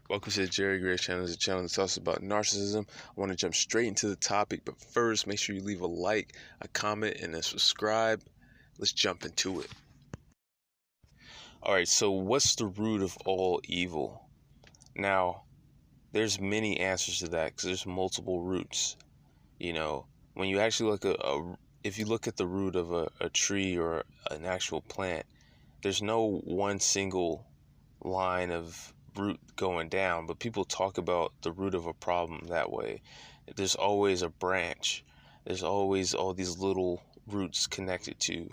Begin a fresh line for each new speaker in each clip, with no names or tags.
Welcome to the Jerry Gray channel. It's a channel that talks about narcissism. I want to jump straight into the topic, but first, make sure you leave a like, a comment, and a subscribe. Let's jump into it. All right, so what's the root of all evil? Now, there's many answers to that because there's multiple roots. When you actually look if you look at the root of a tree or an actual plant, there's no one single line of root going down, but people talk about the root of a problem that way. There's always a branch. There's always all these little roots connected to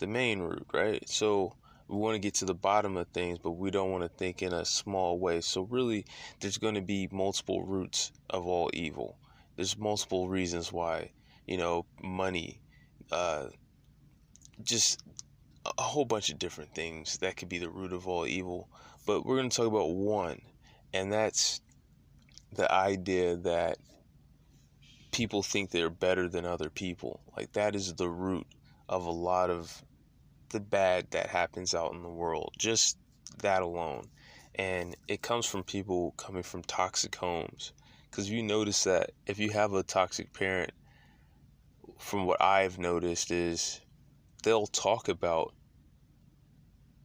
the main root, right? So we want to get to the bottom of things, but we don't want to think in a small way. So really, there's going to be multiple roots of all evil. There's multiple reasons why, money, just a whole bunch of different things that could be the root of all evil. But we're going to talk about one, and that's the idea that people think they're better than other people. Like, that is the root of a lot of the bad that happens out in the world. Just that alone. And it comes from people coming from toxic homes. Because you notice that if you have a toxic parent, from what I've noticed, is they'll talk about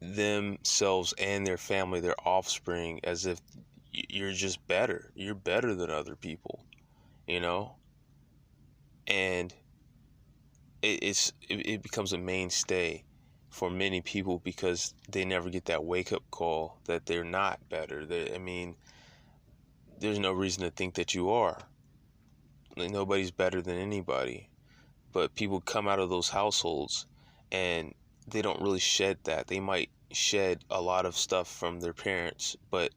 themselves and their family, their offspring, as if you're just better. You're better than other people, you know? And it becomes a mainstay for many people because they never get that wake-up call that they're not better. There's no reason to think that you are. Like, nobody's better than anybody. But people come out of those households and they don't really shed that. They might shed a lot of stuff from their parents, but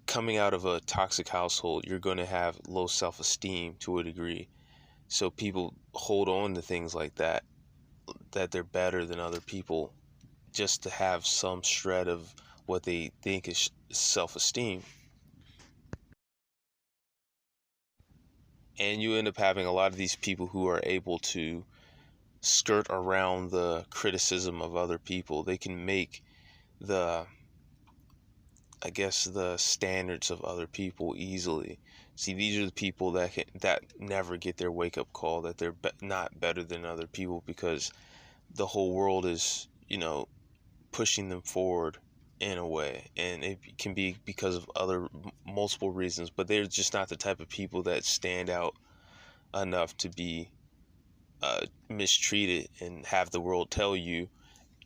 coming out of a toxic household, you're going to have low self-esteem to a degree. So people hold on to things like that they're better than other people, just to have some shred of what they think is self-esteem. And you end up having a lot of these people who are able to skirt around the criticism of other people. They can make the standards of other people easily. See, these are the people that never get their wake-up call that they're not better than other people, because the whole world is, pushing them forward in a way, and it can be because of other multiple reasons, but they're just not the type of people that stand out enough to be mistreated and have the world tell you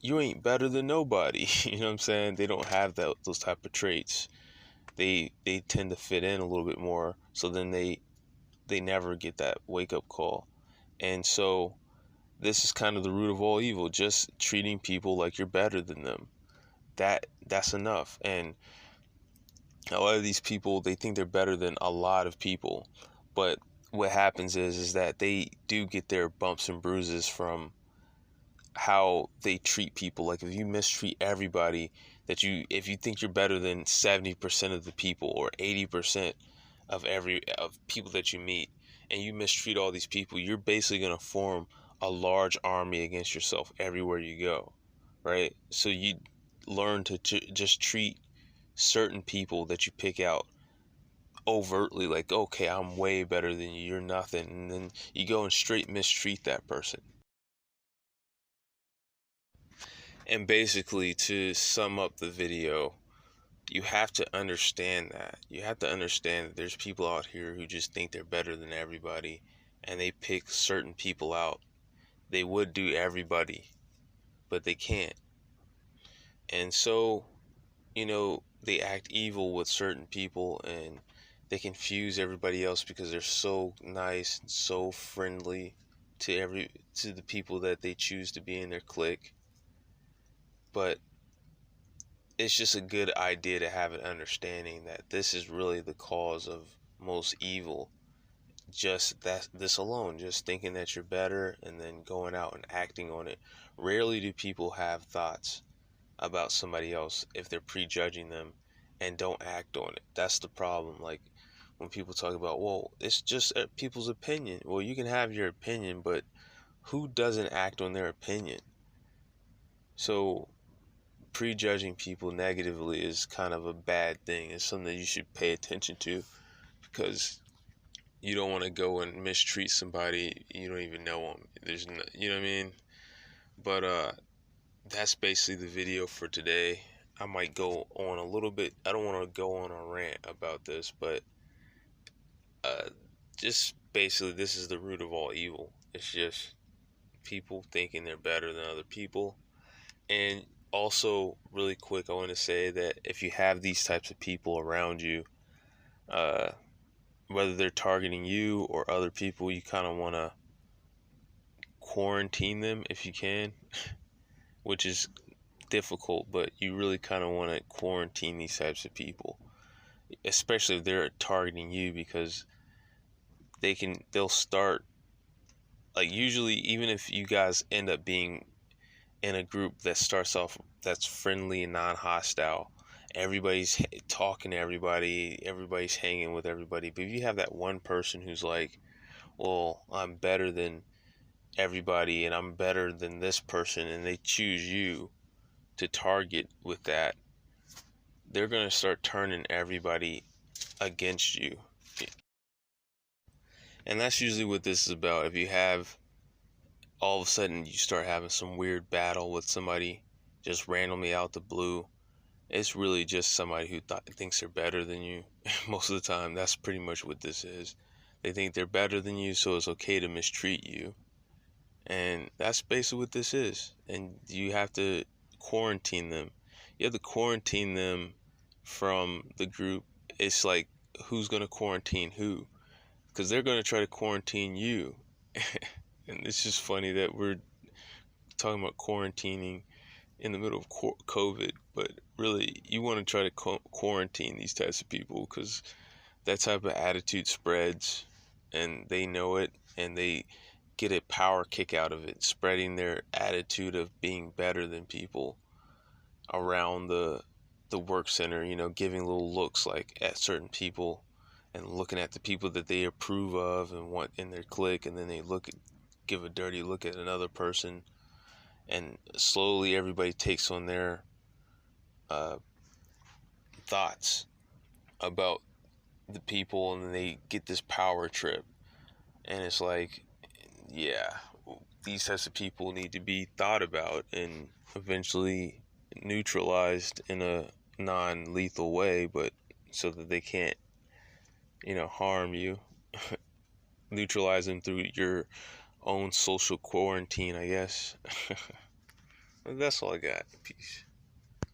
ain't better than nobody. You know what I'm saying? They don't have those type of traits. They tend to fit in a little bit more, so then they never get that wake-up call. And so this is kind of the root of all evil, just treating people like you're better than them. That's enough. And a lot of these people, they think they're better than a lot of people, but what happens is that they do get their bumps and bruises from how they treat people. Like, if you mistreat everybody, if you think you're better than 70% of the people or 80% of people that you meet, and you mistreat all these people, you're basically going to form a large army against yourself everywhere you go, right? So you learn to just treat certain people that you pick out overtly, like, okay, I'm way better than you, you're nothing, and then you go and straight mistreat that person. And basically, to sum up the video, you have to understand that. You have to understand that there's people out here who just think they're better than everybody, and they pick certain people out. They would do everybody, but they can't. And so, they act evil with certain people, and they confuse everybody else because they're so nice and so friendly to the people that they choose to be in their clique. But it's just a good idea to have an understanding that this is really the cause of most evil. Just this alone, just thinking that you're better and then going out and acting on it. Rarely do people have thoughts about somebody else if they're prejudging them and don't act on it. That's the problem. Like, when people talk about, well, it's just people's opinion. Well, you can have your opinion, but who doesn't act on their opinion? So prejudging people negatively is kind of a bad thing. It's something that you should pay attention to, because you don't want to go and mistreat somebody you don't even know them. There's no, you know what I mean? But that's basically the video for today. I might go on a little bit. I don't want to go on a rant about this, but uh, just basically, this is the root of all evil. It's just people thinking they're better than other people. And also, really quick, I want to say that if you have these types of people around you, uh, whether they're targeting you or other people, you kind of want to quarantine them if you can, which is difficult, but you really kind of want to quarantine these types of people, especially if they're targeting you, because they'll start, like, usually, even if you guys end up being in a group that starts off that's friendly and non-hostile, everybody's talking to everybody, everybody's hanging with everybody, but if you have that one person who's like, well, I'm better than everybody and I'm better than this person, and they choose you to target with that, they're going to start turning everybody against you. And that's usually what this is about. If you have, all of a sudden, you start having some weird battle with somebody just randomly out the blue, it's really just somebody who thinks they're better than you. Most of the time, that's pretty much what this is. They think they're better than you, so it's okay to mistreat you. And that's basically what this is. And you have to quarantine them. You have to quarantine them from the group. It's like, who's going to quarantine who? Because they're going to try to quarantine you. And it's just funny that we're talking about quarantining in the middle of COVID, but really, you want to try to quarantine these types of people, because that type of attitude spreads, and they know it, and they get a power kick out of it, spreading their attitude of being better than people around the work center, giving little looks like at certain people and looking at the people that they approve of and want in their clique, and then they give a dirty look at another person, and slowly everybody takes on their thoughts about the people, and they get this power trip. And it's like, yeah, these types of people need to be thought about and eventually neutralized in a non-lethal way, but so that they can't, harm you. Neutralize them through your own social quarantine, I guess. That's all I got. Peace.